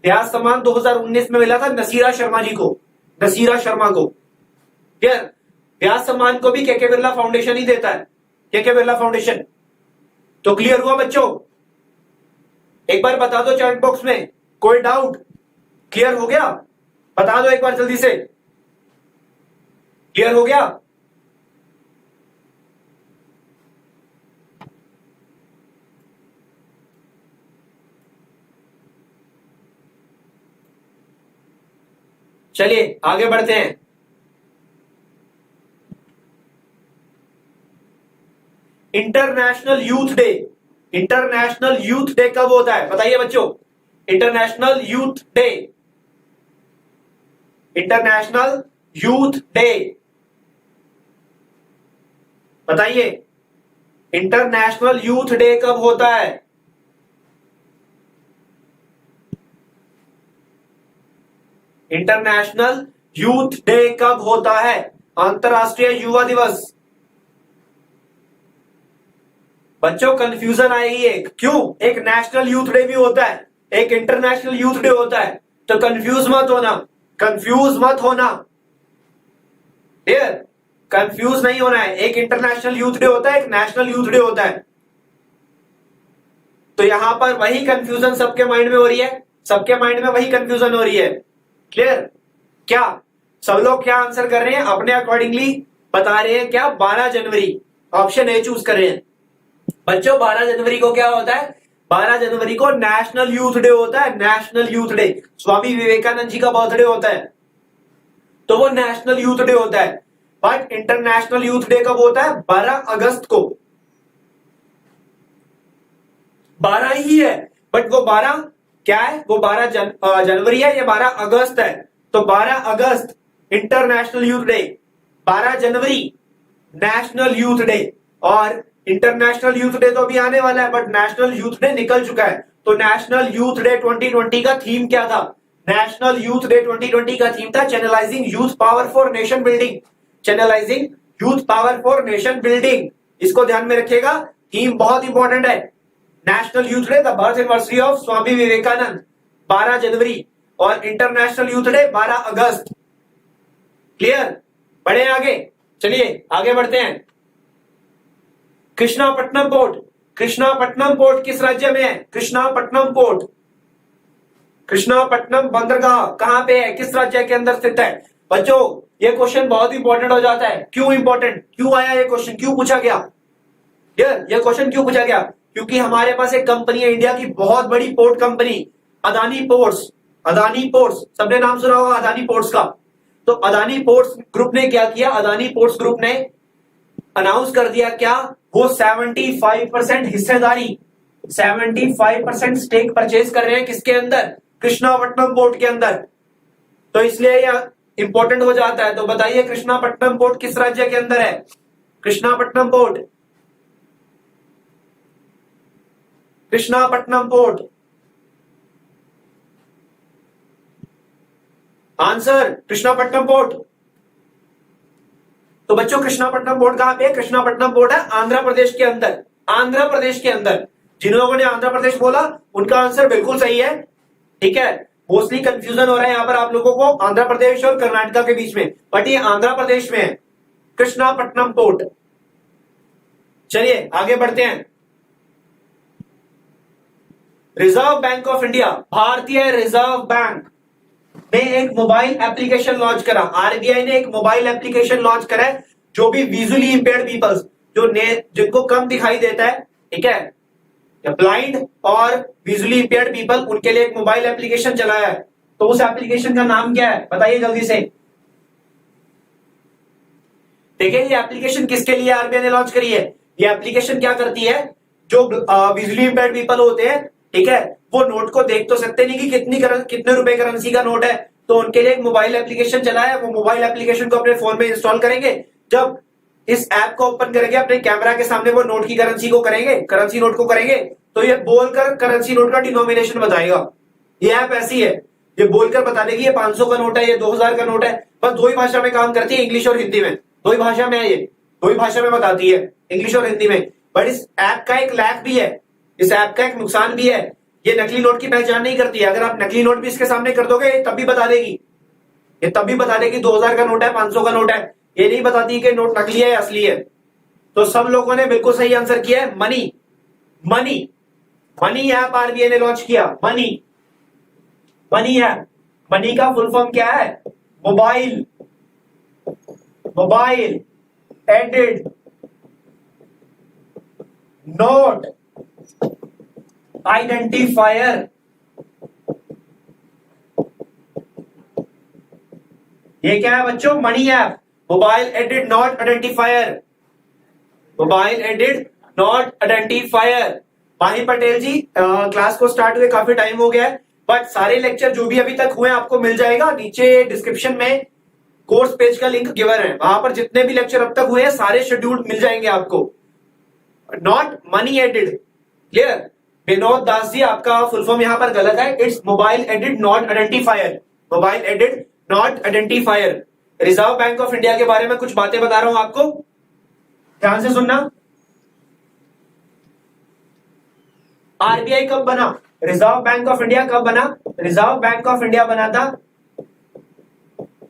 व्यास सम्मान 2019 में मिला था नसीरा शर्मा जी को, नसीरा शर्मा को। क्लियर? व्यास सम्मान को भी के बिरला फाउंडेशन ही देता है, के बिरला फाउंडेशन। तो क्लियर हुआ बच्चों? एक बार बता दो चैट बॉक्स में, कोई डाउट? क्लियर हो गया? बता दो एक बार जल्दी से, क्लियर हो गया? चलिए आगे बढ़ते हैं। International youth day, international youth day कब होता है बताइए बच्चों? International youth day, international youth day बताइए, इंटरनेशनल यूथ डे कब होता है? इंटरनेशनल यूथ डे कब होता है? अंतरराष्ट्रीय युवा दिवस। बच्चों कंफ्यूजन आएगी एक, क्यों? एक नेशनल यूथ डे भी होता है, एक इंटरनेशनल यूथ डे होता है, तो कंफ्यूज मत होना, कंफ्यूज मत होना। क्लियर? कंफ्यूज नहीं होना है। एक इंटरनेशनल यूथ डे होता है, एक नेशनल यूथ डे होता है। तो यहां पर वही कंफ्यूजन सबके माइंड में हो रही है, सबके माइंड में वही कंफ्यूजन हो रही है। क्लियर? क्या सब लोग क्या आंसर कर रहे हैं? अपने अकॉर्डिंगली बता रहे हैं क्या? 12 जनवरी, ऑप्शन ए चूज कर रहे हैं। बच्चों 12 जनवरी को क्या होता है? 12 जनवरी को नेशनल यूथ डे होता है, national youth day. Swami Vivekananda ji का बर्थडे होता है तो वो नेशनल यूथ डे होता है। बट इंटरनेशनल यूथ डे कब होता है? 12 अगस्त को। 12 ही है बट वो 12 क्या है? वो 12 जनवरी है या 12 अगस्त है? तो 12 अगस्त इंटरनेशनल यूथ डे, 12 जनवरी नेशनल यूथ डे। और इंटरनेशनल यूथ डे तो अभी आने वाला है बट नेशनल यूथ डे निकल चुका है। तो नेशनल यूथ डे 2020 का थीम क्या था? नेशनल यूथ डे 2020 का थीम था channelising youth power for nation building. Channelising youth power for nation building, इसको ध्यान में रखिएगा, थीम बहुत इंपॉर्टेंट है। National youth day the birth anniversary of Swami Vivekananda 12 जनवरी और इंटरनेशनल यूथ डे 12 अगस्त। क्लियर? बढ़े आगे, चलिए आगे बढ़ते हैं। कृष्णापट्टनम पोर्ट, कृष्णापट्टनम पोर्ट किस राज्य में है? कृष्णापट्टनम पोर्ट, कृष्णापट्टनम बंदरगाह कहां पे है, किस राज्य के अंदर स्थित है? बच्चों ये क्वेश्चन बहुत इंपॉर्टेंट हो जाता है। क्यों इंपॉर्टेंट, क्यों आया ये क्वेश्चन, क्यों पूछा गया? ये क्वेश्चन क्यों पूछा गया? क्योंकि हमारे पास एक कंपनी है, इंडिया की बहुत बड़ी port company, Adani ports. Adani ports, सबने नाम सुना होगा अदानी पोर्ट्स का। तो अदानी पोर्ट्स ग्रुप ने क्या किया? अदानी पोर्ट्स ग्रुप ने अनाउंस कर दिया क्या? वो 75% हिस्सेदारी, 75% स्टेक परचेज कर रहे हैं किसके अंदर? कृष्णापट्टनम पोर्ट के अंदर। तो इसलिए यह इंपॉर्टेंट हो जाता है। तो बताइए कृष्णापट्टनम पोर्ट किस राज्य के अंदर है? Krishnapatnam port, Krishnapatnam port. Answer Krishnapatnam port. तो बच्चों कृष्णापट्टनम पोर्ट कहां पे है? कृष्णापट्टनम पोर्ट है आंध्र प्रदेश के अंदर, आंध्र प्रदेश के अंदर। जिन लोगों ने आंध्र प्रदेश बोला उनका आंसर बिल्कुल सही है। ठीक है, मोस्टली कंफ्यूजन हो रहा है यहां पर आप लोगों को आंध्र प्रदेश और कर्नाटक के बीच में, बट ये आंध्र प्रदेश में है कृष्णापट्टनम पोर्ट। चलिए आगे बढ़ते हैं। रिजर्व बैंक ऑफ इंडिया, भारतीय रिजर्व बैंक ने एक मोबाइल एप्लीकेशन लॉन्च करा। आरबीआई ने एक मोबाइल एप्लीकेशन लॉन्च करा है जो भी विजुअली इंपेयर्ड पीपल्स, जिनको कम दिखाई देता है, ठीक है, ब्लाइंड और विजुअली इंपेयर्ड पीपल, उनके लिए एक मोबाइल एप्लीकेशन चलाया है। तो उस एप्लीकेशन का नाम क्या है बताइए जल्दी से। देखिए ये एप्लीकेशन किसके लिए आरबीआई ने लॉन्च करी है? ये एप्लीकेशन क्या करती है? जो विजुअली इंपेयर्ड पीपल होते हैं, ठीक है, वो नोट को देख तो सकते नहीं कि कितने रुपए करेंसी का नोट है, तो उनके लिए एक मोबाइल एप्लीकेशन चलाया है। वो मोबाइल एप्लीकेशन को अपने फोन में इंस्टॉल करेंगे। जब इस ऐप को ओपन करेंगे अपने कैमरा के सामने, वो नोट की करेंसी को करेंगे, करेंसी नोट को करेंगे, तो ये बोलकर करेंसी नोट का डिनोमिनेशन बताएगा। ये ऐप ऐसी है, ये बोलकर बता देगी ये 500 का नोट है, ये 2000 का नोट है। बस दो ही भाषा में काम करती है, इंग्लिश और हिंदी में। दो ही भाषा में है, ये दो ही भाषा में बताती है, इंग्लिश और हिंदी में। बट इस ऐप का एक लैक भी है, इस ऐप का एक नुकसान भी है, ये नकली नोट की पहचान नहीं करती है। अगर आप नकली नोट भी इसके सामने कर दोगे तब भी बता देगी, ये तब भी बता देगी 2000 का नोट है, 500 का नोट है। ये नहीं बताती कि नोट नकली है या असली है। तो सब लोगों ने बिल्कुल सही आंसर किया है, MANI. MANI, MANI app RBI ने लॉन्च किया। MANI, MANI app. मनी का फुल फॉर्म क्या है? Mobile, mobile aided note identifier. ये क्या है बच्चों? MANI app, mobile aided not identifier, mobile aided not identifier. Mahi Patel ji, class को स्टार्ट हुए काफी टाइम हो गया है, बट सारे लेक्चर जो भी अभी तक हुए आपको मिल जाएगा नीचे डिस्क्रिप्शन में, कोर्स पेज का लिंक गिवन है, वहां पर जितने भी लेक्चर अब तक हुए हैं सारे शेड्यूल मिल जाएंगे आपको। Note money aided, clear? Vinod Das ji, आपका फुल फॉर्म यहां पर गलत है, it's mobile aided not identifier, mobile aided not identifier. Reserve bank of India के बारे में कुछ बातें बता रहा हूं आपको, ध्यान से सुनना। आरबीआई कब बना? रिजर्व बैंक ऑफ इंडिया कब बना? रिजर्व बैंक ऑफ इंडिया बना था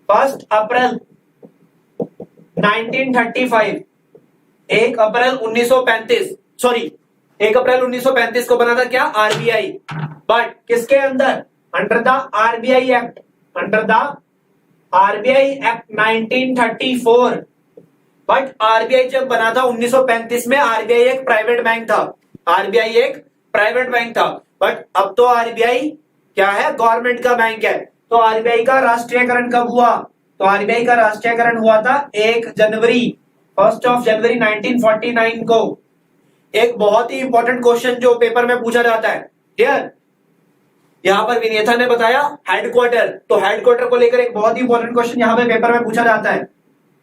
1 अप्रैल 1935, 1 अप्रैल 1935, सॉरी 1 अप्रैल 1935 को बना था क्या? आरबीआई। बट किसके अंदर? Under the RBI act, under the RBI act 1934। But RBI जब बना था 1935 में, आरबीआई एक प्राइवेट बैंक था, आरबीआई एक प्राइवेट बैंक था, बट अब तो आरबीआई क्या है, गवर्नमेंट का बैंक है। तो आरबीआई का राष्ट्रीयकरण कब हुआ? तो आरबीआई का राष्ट्रीयकरण हुआ था 1 जनवरी 1949 को। एक बहुत ही इंपॉर्टेंट क्वेश्चन जो पेपर में पूछा जाता है, क्लियर। यहां पर विनेथा ने बताया हेडक्वार्टर, तो हेडक्वार्टर को लेकर एक बहुत ही इंपॉर्टेंट क्वेश्चन यहां पे पेपर में पूछा जाता है।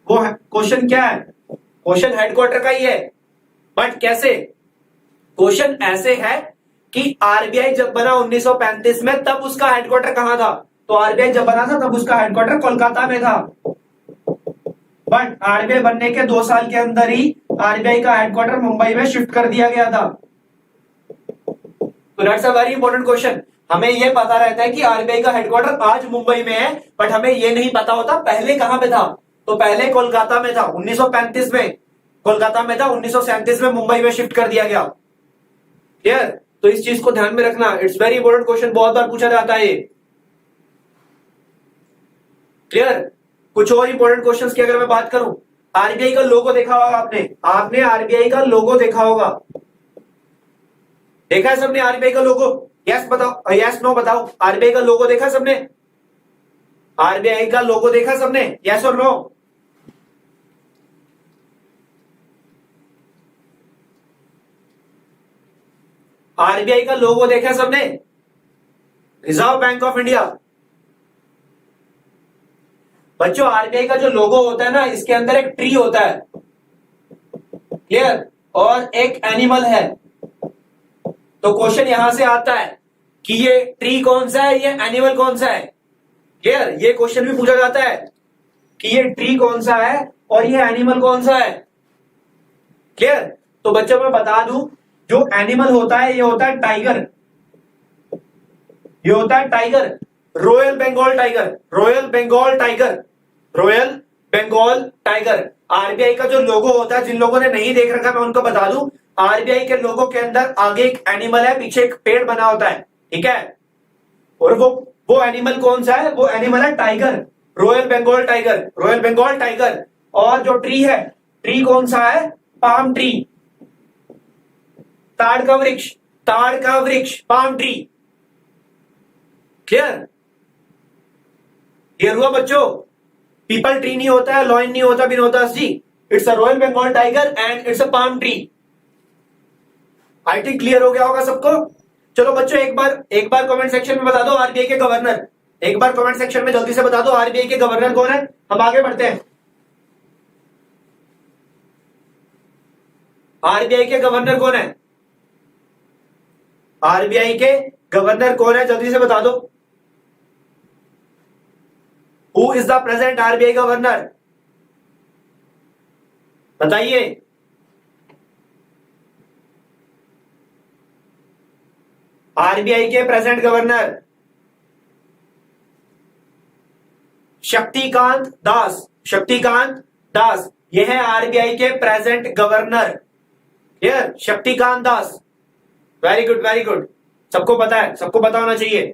वो क्वेश्चन क्या है? क्वेश्चन हेडक्वार्टर का ही है, बट कैसे? क्वेश्चन ऐसे है कि आरबीआई जब बना 1935 में, तब उसका हेडक्वार्टर कहां था? तो आरबीआई जब बना था तब उसका हेडक्वार्टर कोलकाता में था, बट आरबीआई बनने के 2 साल के अंदर ही आरबीआई का हेडक्वार्टर मुंबई में शिफ्ट कर दिया गया था। तो that's a very important question. हमें यह पता रहता है कि आरबीआई का हेडक्वार्टर आज मुंबई में है, बट हमें यह नहीं पता होता पहले कहां पे था। तो पहले कोलकाता में था, 1935 में कोलकाता में था, 1937 में मुंबई में शिफ्ट कर दिया गया। क्लियर? तो इस चीज को ध्यान में रखना, इट्स वेरी इंपॉर्टेंट क्वेश्चन, बहुत बार पूछा जाता है ये। क्लियर? कुछ और इंपॉर्टेंट क्वेश्चंस की अगर मैं बात करूं, आरबीआई का लोगो देखा होगा आपने आरबीआई का लोगो देखा होगा, देखा है सबने आरबीआई का लोगो? यस बताओ, यस नो बताओ। आरबीआई का लोगो देखा सबने? आरबीआई का लोगो देखा सबने? यस और नो? आरबीआई का लोगो देखा सबने? Reserve bank of India. बच्चों आरबीआई का जो लोगो होता है ना, इसके अंदर एक ट्री होता है, क्लियर, और एक एनिमल है। तो क्वेश्चन यहां से आता है कि ये ट्री कौन सा है, ये एनिमल कौन सा है। क्लियर? ये क्वेश्चन भी पूछा जाता है कि ये ट्री कौन सा है और ये एनिमल कौन सा है। क्लियर? तो बच्चों मैं बता दूं, जो एनिमल होता है ये होता है टाइगर, ये होता है tiger, royal Bengal tiger, royal Bengal tiger, royal Bengal tiger. RBI का जो लोगो होता है, जिन लोगों ने नहीं देख रखा मैं उनको बता दूं, आरबीआई के लोगो के अंदर आगे एक एनिमल है, पीछे एक पेड़ बना होता है, ठीक है, और वो एनिमल कौन सा है? वो एनिमल है tiger, royal Bengal tiger, royal Bengal tiger. और जो ट्री है, ट्री कौन सा है? पाम ट्री, ताड़ का वृक्ष, ताड़ का वृक्ष, पाम ट्री। क्लियर? क्लियर हुआ बच्चों? पीपल ट्री नहीं होता है, लॉइन नहीं होता विनोदास जी, it's a royal Bengal tiger and it's a palm tree. I think clear हो गया होगा सबको। चलो बच्चों एक बार कमेंट सेक्शन में बता दो आरबीआई के गवर्नर, एक बार कमेंट सेक्शन में जल्दी से बता दो आरबीआई के गवर्नर कौन है। हम आगे बढ़ते हैं। आरबीआई के गवर्नर कौन है? आरबीआई के गवर्नर कौन है, जल्दी से बता दो। Who is the present RBI governor? बताइए। आरबीआई के प्रेजेंट गवर्नर शक्तिकांत दास, शक्तिकांत दास, यह है आरबीआई के present governor. Clear? Shaktikanta Das. Very good, very good, सबको पता है, सबको पता होना चाहिए।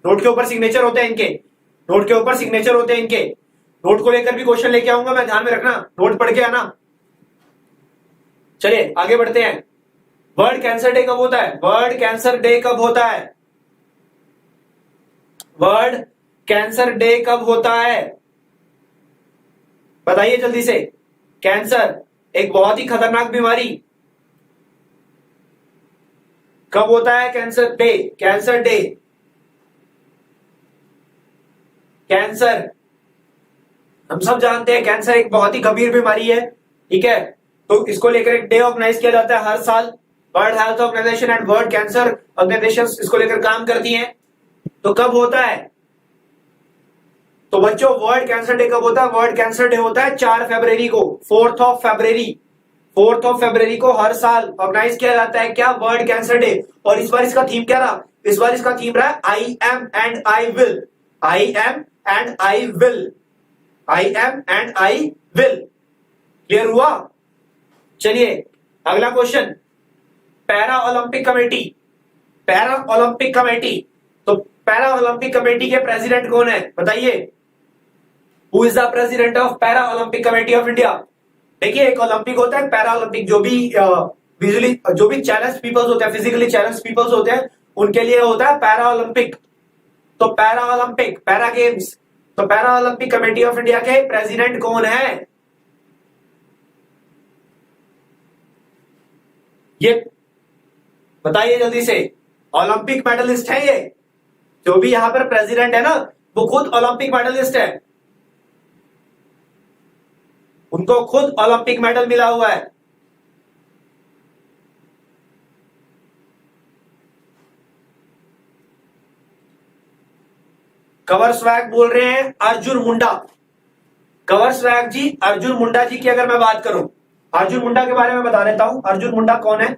नोट के ऊपर सिग्नेचर होते हैं इनके, नोट के ऊपर सिग्नेचर होते हैं इनके। नोट को लेकर भी क्वेश्चन लेके आऊंगा मैं, ध्यान में रखना, नोट पढ़ के आना। चलिए आगे बढ़ते हैं। वर्ल्ड कैंसर डे कब होता है? वर्ल्ड कैंसर डे कब होता है? वर्ल्ड कैंसर डे कब होता है? बताइए जल्दी से। कैंसर एक बहुत ही खतरनाक बीमारी, कब होता है cancer day? Cancer day, cancer, हम सब जानते हैं कैंसर एक बहुत ही गंभीर बीमारी है, ठीक है। तो इसको लेकर एक डे ऑर्गेनाइज किया जाता है हर साल। World health organisation and world cancer organisation इसको लेकर काम करती हैं। तो कब होता है? तो बच्चों वर्ल्ड कैंसर डे कब होता है? वर्ल्ड कैंसर डे होता है 4 फरवरी को, 4th of February, 4th of February को हर साल ऑर्गेनाइज किया जाता है क्या? World cancer day. और इस बार इसका थीम क्या रहा? इस बार इसका थीम रहा I am and I will, I am and I will, I am and I will. Clear हुआ? चलिए अगला question, para Olympic committee, para Olympic committee, तो पैरा ओलंपिक कमेटी के प्रेसिडेंट कौन है? बताइए। Who is the president of para Olympic committee of India? देखिए एक ओलंपिक होता है, पैरा ओलंपिक, जो भी विजुअली जो भी चैलेंज पीपल्स होते हैं, फिजिकली चैलेंज पीपल्स होते हैं, उनके लिए होता है पैरा ओलंपिक। तो पैरा ओलंपिक, पैरा गेम्स, तो para Olympic committee of India के प्रेसिडेंट कौन है? ये बताइए जल्दी से। ओलंपिक मेडलिस्ट है ये, जो भी यहां पर प्रेसिडेंट है ना, वो खुद ओलंपिक मेडलिस्ट है, उनको खुद ओलंपिक मेडल मिला हुआ है। कवर स्वैग बोल रहे हैं अर्जुन मुंडा। कवर स्वैग जी, अर्जुन मुंडा जी की अगर मैं बात करूं, अर्जुन मुंडा के बारे में बता देता हूं। अर्जुन मुंडा कौन है?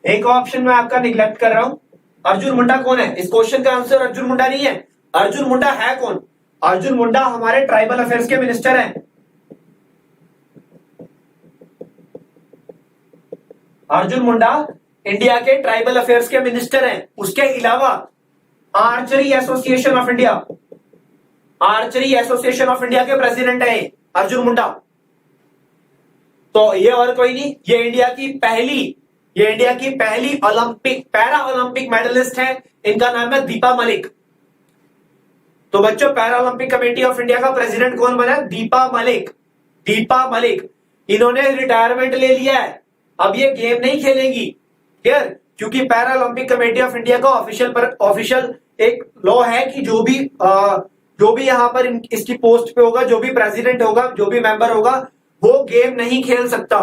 एक ऑप्शन में आपका निगलेक्ट कर रहा हूं। अर्जुन मुंडा कौन है? इस क्वेश्चन का आंसर अर्जुन मुंडा नहीं है। अर्जुन मुंडा है कौन? अर्जुन मुंडा हमारे ट्राइबल अफेयर्स के मिनिस्टर हैं। अर्जुन मुंडा इंडिया के ट्राइबल अफेयर्स के मिनिस्टर हैं। उसके अलावा archery association of India, archery association of India के प्रेसिडेंट हैं अर्जुन मुंडा। तो ये और कोई नहीं, ये इंडिया की पहली ओलंपिक, पैरा ओलंपिक मेडलिस्ट है। इनका नाम है दीपा मलिक। तो बच्चों, para Olympic committee of India का प्रेसिडेंट कौन बना? दीपा मलिक। दीपा मलिक, इन्होंने रिटायरमेंट ले लिया है, अब ये गेम नहीं खेलेंगी। क्लियर? क्योंकि para Olympic committee of India का ऑफिशियल एक लॉ है कि जो भी यहां पर इसकी पोस्ट पे होगा, जो भी प्रेसिडेंट होगा, जो भी मेंबर होगा, वो गेम नहीं खेल सकता,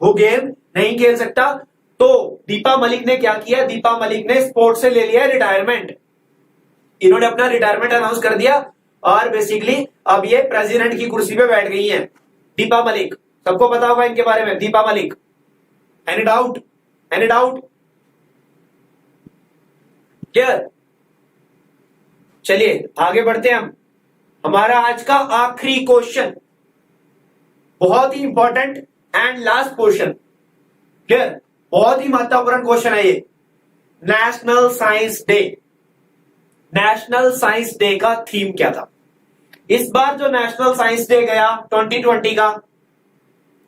वो गेम नहीं खेल सकता। तो दीपा मलिक ने क्या किया? दीपा मलिक ने स्पोर्ट्स से ले लिया रिटायरमेंट। इन्होंने अपना रिटायरमेंट अनाउंस कर दिया और बेसिकली अब ये प्रेसिडेंट की कुर्सी पे बैठ गई हैं दीपा मलिक। सबको पता होगा इनके बारे में, Deepa Malik. Any doubt? Any doubt? Clear? चलिए आगे बढ़ते हैं हम। हमारा आज का आखिरी क्वेश्चन, बहुत ही important and last question. Clear? बहुत ही महत्वपूर्ण क्वेश्चन है ये। National science day, national science day का थीम क्या था? इस बार जो नेशनल साइंस डे गया 2020 का,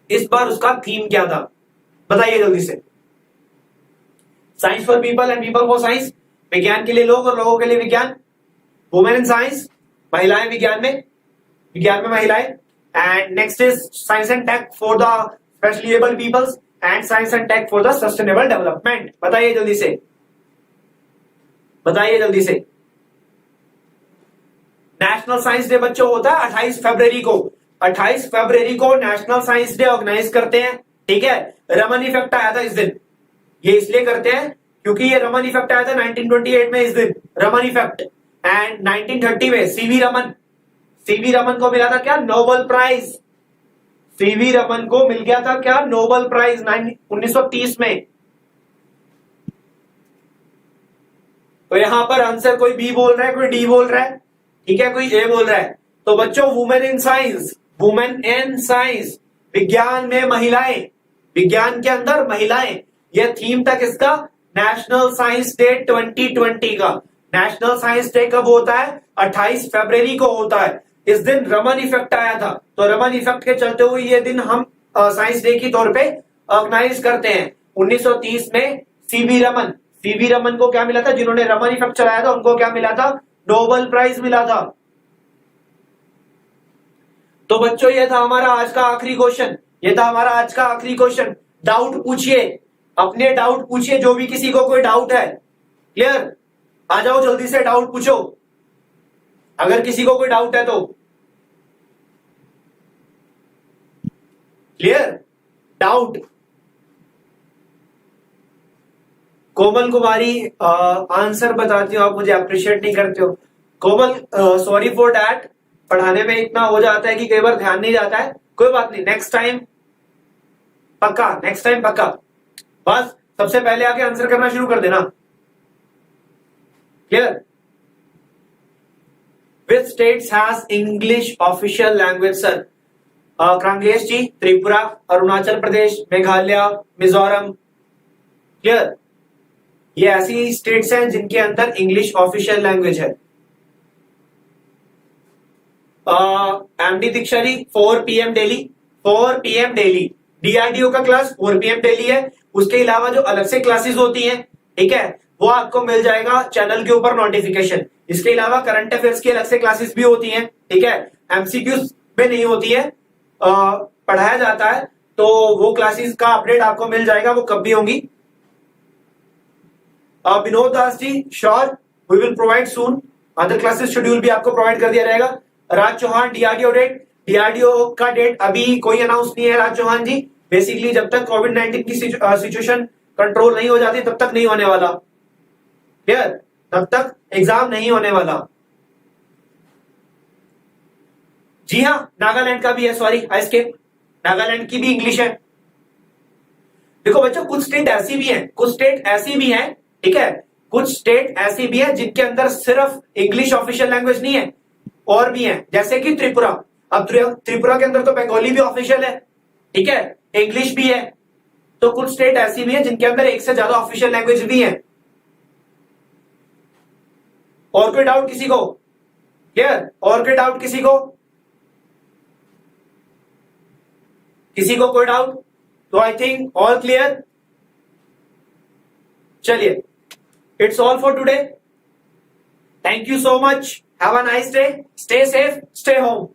इस बार उसका थीम क्या था? बताइए जल्दी से। Science for people and people for science, विज्ञान के लिए लोग और लोगों के लिए विज्ञान। वुमेन इन साइंस, महिलाएं विज्ञान में महिलाएं। And next is science and tech for the specially abled peoples and science and tech for the sustainable development. बताइए जल्दी से, बताइए जल्दी से। नेशनल साइंस डे बच्चों होता है 28 फरवरी को। 28 फरवरी को नेशनल साइंस डे ऑर्गेनाइज करते हैं। ठीक है? रमन इफेक्ट आया था इस दिन, ये इसलिए करते हैं क्योंकि ये रमन इफेक्ट आया था 1928 में इस दिन, रमन इफेक्ट। एंड 1930 में सीवी रमन को मिला था क्या? Nobel prize. सीवी रमन को मिल गया था क्या? नोबेल प्राइज 1930 में। तो यहां पर आंसर कोई बी बोल रहा है, कोई डी बोल रहा है, ठीक है, कोई ए बोल रहा है। तो बच्चों, women in science, women in science, विज्ञान में महिलाएं, विज्ञान के अंदर महिलाएं, यह थीम था किसका? नेशनल साइंस डे 2020 का। नेशनल साइंस डे कब होता है? 28 फरवरी को होता है। इस दिन रमन इफेक्ट आया था, तो रमन इफेक्ट के चलते हुए ये दिन हम साइंस डे की तौर पे ऑर्गेनाइज करते हैं। 1930 में सीवी रमन को क्या मिला था? जिन्होंने रमन इफेक्ट चलाया था उनको क्या मिला था? नोबेल प्राइज मिला था। तो बच्चों, ये था हमारा आज का आखिरी क्वेश्चन, ये था हमारा आज का आखिरी क्वेश्चन। डाउट पूछिए, अपने डाउट पूछिए, जो भी किसी को कोई डाउट है। क्लियर? आ जाओ जल्दी से, डाउट पूछो अगर किसी को कोई डाउट है तो। क्लियर? डाउट? कोमल कुमारी, आंसर बताती हो आप, मुझे अप्रिशिएट नहीं करते हो। कोमल, सॉरी फॉर दैट, पढ़ाने में इतना हो जाता है कि कई बार ध्यान नहीं जाता है। कोई बात नहीं, नेक्स्ट टाइम पक्का, नेक्स्ट टाइम पक्का। बस सबसे पहले आके आंसर करना शुरू कर देना। Clear? Which states has English official language, sir? Krangesh ji, Tripura, Arunachal Pradesh, Meghalaya, Mizoram. Clear? ये ऐसी स्टेट्स हैं जिनके अंदर इंग्लिश ऑफिशियल लैंग्वेज है। MD Diksha ji, 4 PM Delhi, 4 PM Delhi, DRDO का क्लास 4 PM डेली है। उसके अलावा जो अलग से क्लासेस होती हैं, ठीक है, वो आपको मिल जाएगा चैनल के ऊपर नोटिफिकेशन। इसके अलावा करंट अफेयर्स की अलग से क्लासेस भी होती हैं, ठीक है, एमसीक्यूज में नहीं होती है, पढ़ाया जाता है, तो वो क्लासेस का अपडेट आपको मिल जाएगा, वो कब भी होंगी। Vinod Das ji, sure, we will provide soon. Other classes schedule भी आपको प्रोवाइड कर दिया रहेगा। Raj Chauhan, DRDO date, DRDO का डेट अभी कोई अनाउंस नहीं है राज चौहान जी। बेसिकली जब तक कोविड-19 की सिचुएशन कंट्रोल नहीं हो जाती तब तक नहीं होने वाला, क्लियर, तब तक एग्जाम नहीं होने वाला। जी हाँ, नागालैंड का भी है, सॉरी आई स्किप, नागालैंड की भी इंग्लिश है। देखो बच्चों, कुछ स्टेट ऐसी भी हैं, कुछ स्टेट ऐसी भी हैं, ठीक है, कुछ स्टेट ऐसी भी है जिनके अंदर सिर्फ इंग्लिश ऑफिशियल लैंग्वेज नहीं है, और भी है, जैसे कि त्रिपुरा। अब त्रिपुरा के अंदर तो बंगाली भी ऑफिशियल है, ठीक है, इंग्लिश भी है। तो कुछ स्टेट ऐसी भी है जिनके अंदर एक से ज्यादा ऑफिशियल लैंग्वेज भी है। और कोई डाउट किसी को? क्लियर? और कोई डाउट किसी को? किसी को कोई डाउट? तो आई थिंक ऑल क्लियर। चलिए, it's all for today. Thank you so much, have a nice day, stay safe, stay home.